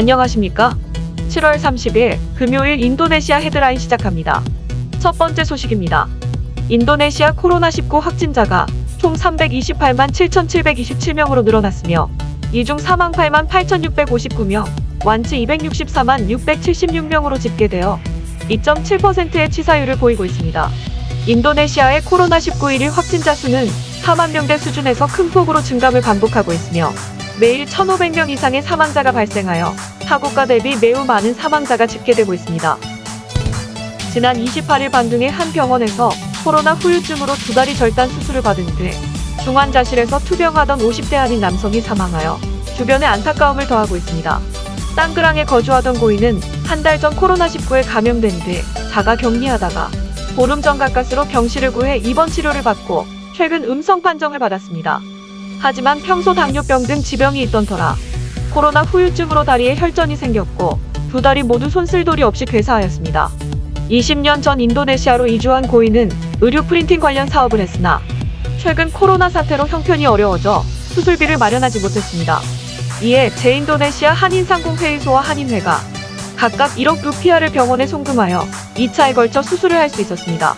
안녕하십니까? 7월 30일 금요일 인도네시아 헤드라인 시작합니다. 첫 번째 소식입니다. 인도네시아 코로나19 확진자가 총 328만 7,727명으로 늘어났으며 이 중 사망 8만 8,659명, 완치 264만 676명으로 집계되어 2.7%의 치사율을 보이고 있습니다. 인도네시아의 코로나19 1일 확진자 수는 4만 명대 수준에서 큰 폭으로 증감을 반복하고 있으며 매일 1,500명 이상의 사망자가 발생하여 타국가 대비 매우 많은 사망자가 집계되고 있습니다. 지난 28일 반둥의 한 병원에서 코로나 후유증으로 2다리 절단 수술을 받은 뒤 중환자실에서 투병하던 50대 한인 남성이 사망하여 주변에 안타까움을 더하고 있습니다. 땅그랑에 거주하던 고인은 한 달 전 코로나19에 감염된 뒤 자가 격리하다가 보름 전 가까스로 병실을 구해 입원 치료를 받고 최근 음성 판정을 받았습니다. 하지만 평소 당뇨병 등 지병이 있던 터라 코로나 후유증으로 다리에 혈전이 생겼고 2다리 모두 손쓸돌이 없이 괴사하였습니다. 20년 전 인도네시아로 이주한 고인은 의류 프린팅 관련 사업을 했으나 최근 코로나 사태로 형편이 어려워져 수술비를 마련하지 못했습니다. 이에 제인도네시아 한인상공회의소와 한인회가 각각 1억 루피아를 병원에 송금하여 2차에 걸쳐 수술을 할 수 있었습니다.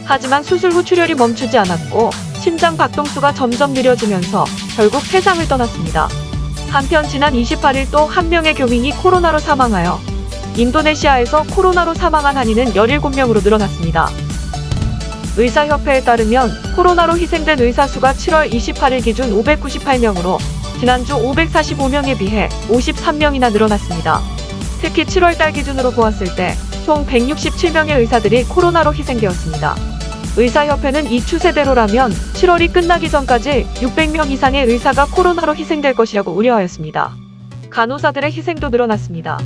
하지만 수술 후 출혈이 멈추지 않았고 심장 박동수가 점점 느려지면서 결국 세상을 떠났습니다. 한편 지난 28일 또 한 명의 교민이 코로나로 사망하여 인도네시아에서 코로나로 사망한 한인은 17명으로 늘어났습니다. 의사협회에 따르면 코로나로 희생된 의사 수가 7월 28일 기준 598명으로 지난주 545명에 비해 53명이나 늘어났습니다. 특히 7월달 기준으로 보았을 때 총 167명의 의사들이 코로나로 희생되었습니다. 의사협회는 이 추세대로라면 7월이 끝나기 전까지 600명 이상의 의사가 코로나로 희생될 것이라고 우려하였습니다. 간호사들의 희생도 늘어났습니다.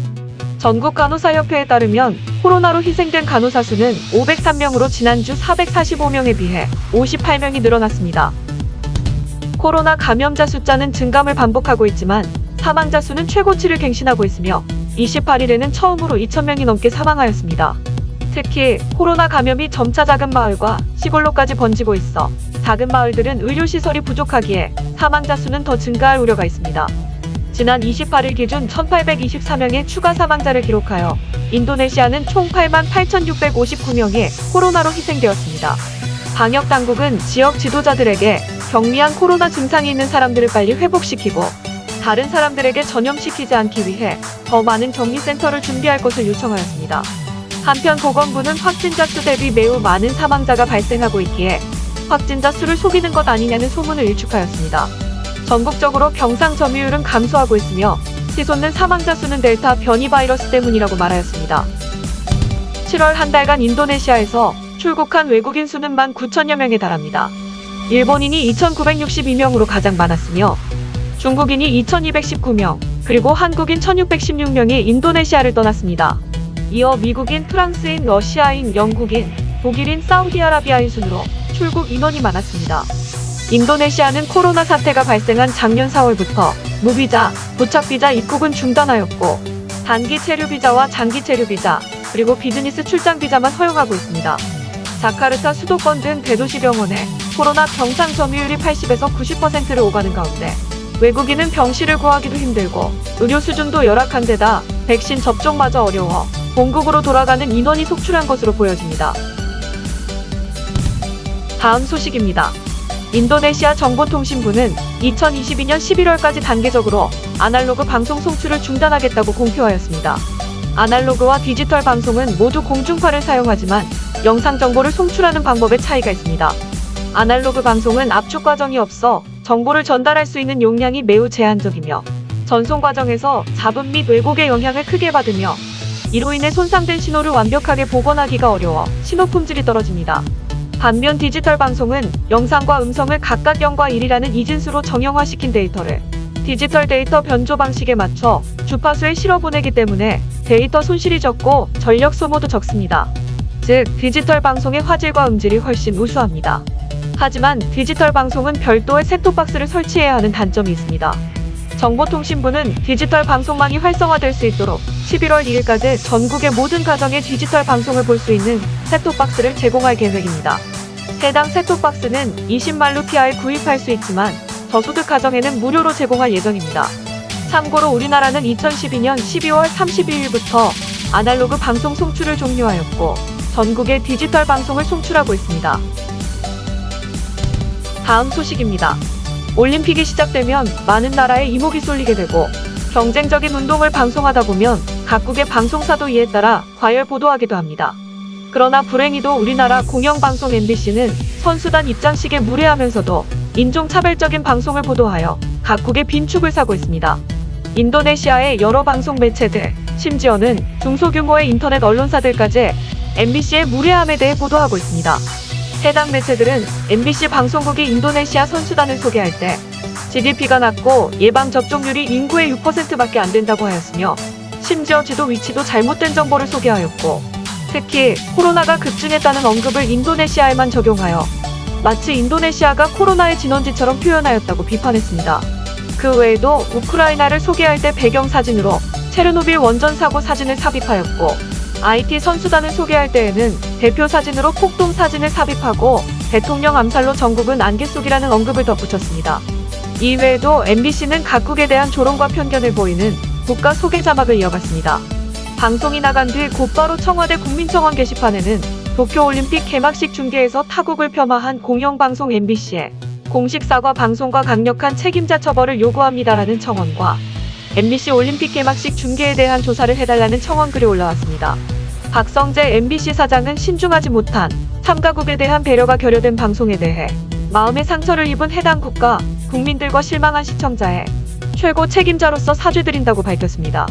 전국간호사협회에 따르면 코로나로 희생된 간호사 수는 503명으로 지난주 445명에 비해 58명이 늘어났습니다. 코로나 감염자 숫자는 증감을 반복하고 있지만 사망자 수는 최고치를 갱신하고 있으며 28일에는 처음으로 2,000명이 넘게 사망하였습니다. 특히 코로나 감염이 점차 작은 마을과 시골로까지 번지고 있어 작은 마을들은 의료시설이 부족하기에 사망자 수는 더 증가할 우려가 있습니다. 지난 28일 기준 1,824명의 추가 사망자를 기록하여 인도네시아는 총 8만 8,659명이 코로나로 희생되었습니다. 방역당국은 지역 지도자들에게 경미한 코로나 증상이 있는 사람들을 빨리 회복시키고 다른 사람들에게 전염시키지 않기 위해 더 많은 격리센터를 준비할 것을 요청하였습니다. 한편 보건부는 확진자 수 대비 매우 많은 사망자가 발생하고 있기에 확진자 수를 속이는 것 아니냐는 소문을 일축하였습니다. 전국적으로 병상 점유율은 감소하고 있으며 치솟는 사망자 수는 델타 변이 바이러스 때문이라고 말하였습니다. 7월 한 달간 인도네시아에서 출국한 외국인 수는 19,000여 명에 달합니다. 일본인이 2,962명으로 가장 많았으며 중국인이 2,219명, 그리고 한국인 1,616명이 인도네시아를 떠났습니다. 이어 미국인, 프랑스인, 러시아인, 영국인, 독일인, 사우디아라비아인 순으로 출국 인원이 많았습니다. 인도네시아는 코로나 사태가 발생한 작년 4월부터 무비자, 도착비자 입국은 중단하였고 단기 체류 비자와 장기 체류 비자, 그리고 비즈니스 출장 비자만 허용하고 있습니다. 자카르타 수도권 등 대도시 병원에 코로나 병상 점유율이 80에서 90%를 오가는 가운데 외국인은 병실을 구하기도 힘들고 의료 수준도 열악한 데다 백신 접종마저 어려워 본국으로 돌아가는 인원이 속출한 것으로 보여집니다. 다음 소식입니다. 인도네시아 정보통신부는 2022년 11월까지 단계적으로 아날로그 방송 송출을 중단하겠다고 공표하였습니다. 아날로그와 디지털 방송은 모두 공중파를 사용하지만 영상 정보를 송출하는 방법에 차이가 있습니다. 아날로그 방송은 압축 과정이 없어 정보를 전달할 수 있는 용량이 매우 제한적이며 전송 과정에서 잡음 및 왜곡의 영향을 크게 받으며 이로 인해 손상된 신호를 완벽하게 복원하기가 어려워 신호 품질이 떨어집니다. 반면 디지털 방송은 영상과 음성을 각각 0과 1이라는 이진수로 정형화시킨 데이터를 디지털 데이터 변조 방식에 맞춰 주파수에 실어 보내기 때문에 데이터 손실이 적고 전력 소모도 적습니다. 즉, 디지털 방송의 화질과 음질이 훨씬 우수합니다. 하지만 디지털 방송은 별도의 셋톱박스를 설치해야 하는 단점이 있습니다. 정보통신부는 디지털 방송망이 활성화될 수 있도록 11월 2일까지 전국의 모든 가정에 디지털 방송을 볼 수 있는 셋톱박스를 제공할 계획입니다. 해당 셋톱박스는 20만 루피아에 구입할 수 있지만 저소득 가정에는 무료로 제공할 예정입니다. 참고로 우리나라는 2012년 12월 32일부터 아날로그 방송 송출을 종료하였고 전국에 디지털 방송을 송출하고 있습니다. 다음 소식입니다. 올림픽이 시작되면 많은 나라에 이목이 쏠리게 되고 경쟁적인 운동을 방송하다 보면 각국의 방송사도 이에 따라 과열 보도하기도 합니다. 그러나 불행히도 우리나라 공영방송 MBC는 선수단 입장식에 무례하면서도 인종차별적인 방송을 보도하여 각국의 빈축을 사고 있습니다. 인도네시아의 여러 방송 매체들, 심지어는 중소규모의 인터넷 언론사들까지 MBC의 무례함에 대해 보도하고 있습니다. 해당 매체들은 MBC 방송국이 인도네시아 선수단을 소개할 때 GDP가 낮고 예방접종률이 인구의 6%밖에 안 된다고 하였으며 심지어 지도 위치도 잘못된 정보를 소개하였고 특히 코로나가 급증했다는 언급을 인도네시아에만 적용하여 마치 인도네시아가 코로나의 진원지처럼 표현하였다고 비판했습니다. 그 외에도 우크라이나를 소개할 때 배경사진으로 체르노빌 원전 사고 사진을 삽입하였고 IT 선수단을 소개할 때에는 대표 사진으로 폭동 사진을 삽입하고 대통령 암살로 전국은 안개 속이라는 언급을 덧붙였습니다. 이외에도 MBC는 각국에 대한 조롱과 편견을 보이는 국가 소개 자막을 이어갔습니다. 방송이 나간 뒤 곧바로 청와대 국민청원 게시판에는 도쿄올림픽 개막식 중계에서 타국을 폄하한 공영방송 MBC에 공식 사과 방송과 강력한 책임자 처벌을 요구합니다라는 청원과 MBC 올림픽 개막식 중계에 대한 조사를 해달라는 청원글이 올라왔습니다. 박성재 MBC 사장은 신중하지 못한 참가국에 대한 배려가 결여된 방송에 대해 마음의 상처를 입은 해당 국가 국민들과 실망한 시청자에 최고 책임자로서 사죄드린다고 밝혔습니다.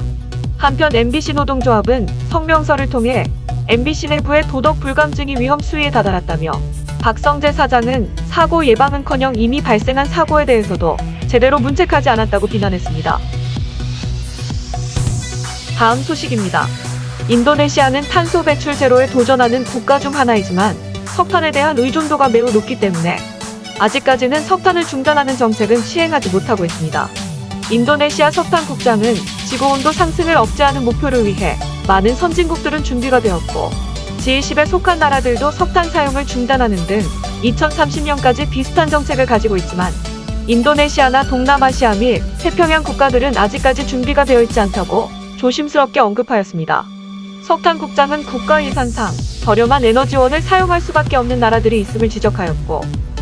한편 MBC 노동조합은 성명서를 통해 MBC 내부의 도덕 불감증이 위험 수위에 다다랐다며 박성재 사장은 사고 예방은커녕 이미 발생한 사고에 대해서도 제대로 문책하지 않았다고 비난했습니다. 다음 소식입니다. 인도네시아는 탄소 배출 제로에 도전하는 국가 중 하나이지만 석탄에 대한 의존도가 매우 높기 때문에 아직까지는 석탄을 중단하는 정책은 시행하지 못하고 있습니다. 인도네시아 석탄국장은 지구온도 상승을 억제하는 목표를 위해 많은 선진국들은 준비가 되었고 G20에 속한 나라들도 석탄 사용을 중단하는 등 2030년까지 비슷한 정책을 가지고 있지만 인도네시아나 동남아시아 및 태평양 국가들은 아직까지 준비가 되어 있지 않다고 조심스럽게 언급하였습니다. 석탄국장은 국가 예산상 저렴한 에너지원을 사용할 수밖에 없는 나라들이 있음을 지적하였고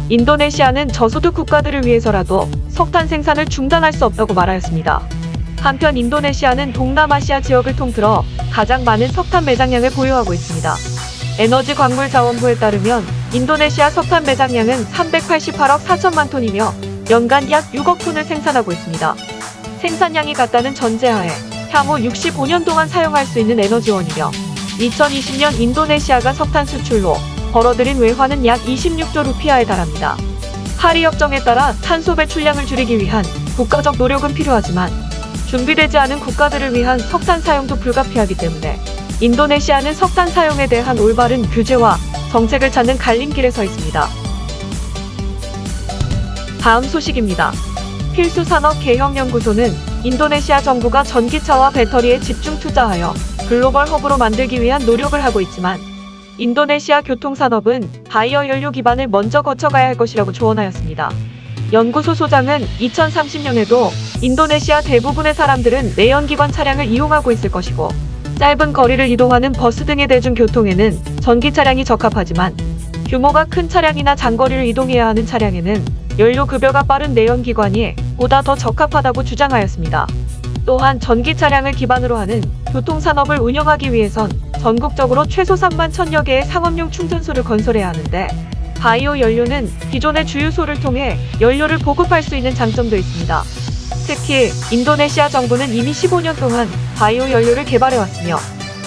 인도네시아는 저소득 국가들을 위해서라도 석탄 생산을 중단할 수 없다고 말하였습니다. 한편 인도네시아는 동남아시아 지역을 통틀어 가장 많은 석탄 매장량을 보유하고 있습니다. 에너지광물자원부에 따르면 인도네시아 석탄 매장량은 388억 4천만 톤이며 연간 약 6억 톤을 생산하고 있습니다. 생산량이 같다는 전제하에 향후 65년 동안 사용할 수 있는 에너지원이며 2020년 인도네시아가 석탄 수출로 벌어들인 외화는 약 26조 루피아에 달합니다. 파리 협정에 따라 탄소 배출량을 줄이기 위한 국가적 노력은 필요하지만 준비되지 않은 국가들을 위한 석탄 사용도 불가피하기 때문에 인도네시아는 석탄 사용에 대한 올바른 규제와 정책을 찾는 갈림길에 서 있습니다. 다음 소식입니다. 필수산업개혁연구소는 인도네시아 정부가 전기차와 배터리에 집중 투자하여 글로벌 허브로 만들기 위한 노력을 하고 있지만 인도네시아 교통산업은 바이오 연료 기반을 먼저 거쳐가야 할 것이라고 조언하였습니다. 연구소 소장은 2030년에도 인도네시아 대부분의 사람들은 내연기관 차량을 이용하고 있을 것이고 짧은 거리를 이동하는 버스 등의 대중교통에는 전기 차량이 적합하지만 규모가 큰 차량이나 장거리를 이동해야 하는 차량에는 연료 급여가 빠른 내연기관이 보다 더 적합하다고 주장하였습니다. 또한 전기 차량을 기반으로 하는 교통산업을 운영하기 위해선 전국적으로 최소 3만 1000여 개의 상업용 충전소를 건설해야 하는데 바이오 연료는 기존의 주유소를 통해 연료를 보급할 수 있는 장점도 있습니다. 특히 인도네시아 정부는 이미 15년 동안 바이오 연료를 개발해왔으며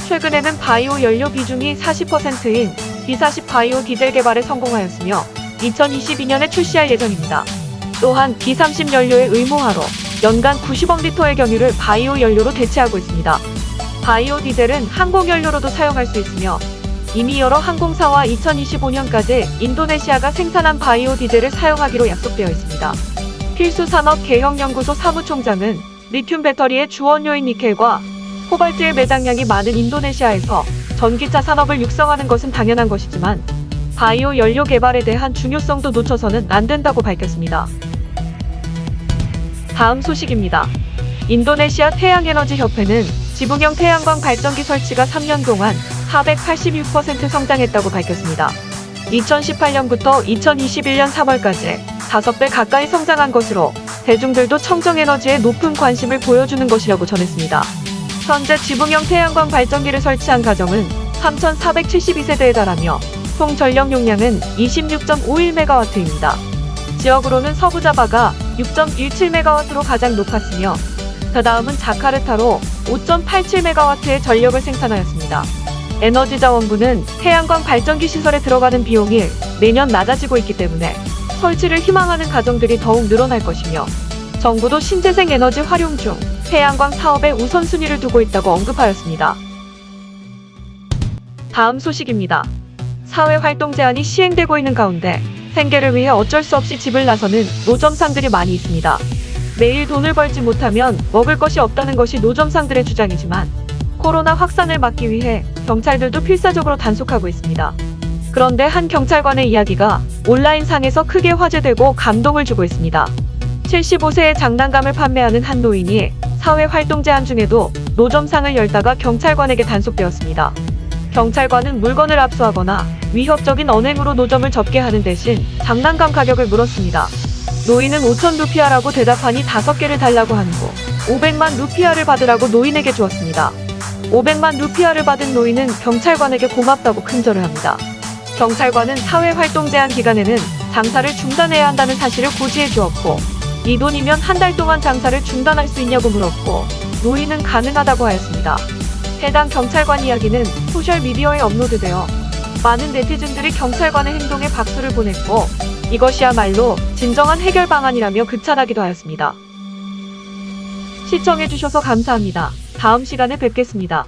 최근에는 바이오 연료 비중이 40%인 B40 바이오 디젤 개발에 성공하였으며 2022년에 출시할 예정입니다. 또한 B30 연료의 의무화로 연간 90억 리터의 경유를 바이오 연료로 대체하고 있습니다. 바이오 디젤은 항공연료로도 사용할 수 있으며 이미 여러 항공사와 2025년까지 인도네시아가 생산한 바이오 디젤을 사용하기로 약속되어 있습니다. 필수산업개혁연구소 사무총장은 리튬 배터리의 주원료인 니켈과 코발트의 매장량이 많은 인도네시아에서 전기차 산업을 육성하는 것은 당연한 것이지만 바이오 연료 개발에 대한 중요성도 놓쳐서는 안 된다고 밝혔습니다. 다음 소식입니다. 인도네시아 태양에너지협회는 지붕형 태양광 발전기 설치가 3년 동안 486% 성장했다고 밝혔습니다. 2018년부터 2021년 3월까지 5배 가까이 성장한 것으로 대중들도 청정에너지에 높은 관심을 보여주는 것이라고 전했습니다. 현재 지붕형 태양광 발전기를 설치한 가정은 3,472세대에 달하며 총 전력 용량은 26.51메가와트입니다. 지역으로는 서부자바가 6.17메가와트로 가장 높았으며 그 다음은 자카르타로 5.87메가와트의 전력을 생산하였습니다. 에너지자원부는 태양광 발전기 시설에 들어가는 비용이 매년 낮아지고 있기 때문에 설치를 희망하는 가정들이 더욱 늘어날 것이며 정부도 신재생 에너지 활용 중 태양광 사업에 우선순위를 두고 있다고 언급하였습니다. 다음 소식입니다. 사회활동 제한이 시행되고 있는 가운데 생계를 위해 어쩔 수 없이 집을 나서는 노점상들이 많이 있습니다. 매일 돈을 벌지 못하면 먹을 것이 없다는 것이 노점상들의 주장이지만 코로나 확산을 막기 위해 경찰들도 필사적으로 단속하고 있습니다. 그런데 한 경찰관의 이야기가 온라인상에서 크게 화제되고 감동을 주고 있습니다. 75세의 장난감을 판매하는 한 노인이 사회활동 제한 중에도 노점상을 열다가 경찰관에게 단속되었습니다. 경찰관은 물건을 압수하거나 위협적인 언행으로 노점을 접게 하는 대신 장난감 가격을 물었습니다. 노인은 5천 루피아라고 대답하니 5개를 달라고 한 후 500만 루피아를 받으라고 노인에게 주었습니다. 500만 루피아를 받은 노인은 경찰관에게 고맙다고 큰절을 합니다. 경찰관은 사회활동 제한 기간에는 장사를 중단해야 한다는 사실을 고지해 주었고 이 돈이면 한 달 동안 장사를 중단할 수 있냐고 물었고 노인은 가능하다고 하였습니다. 해당 경찰관 이야기는 소셜미디어에 업로드되어 많은 네티즌들이 경찰관의 행동에 박수를 보냈고 이것이야말로 진정한 해결 방안이라며 극찬하기도 하였습니다. 시청해주셔서 감사합니다. 다음 시간에 뵙겠습니다.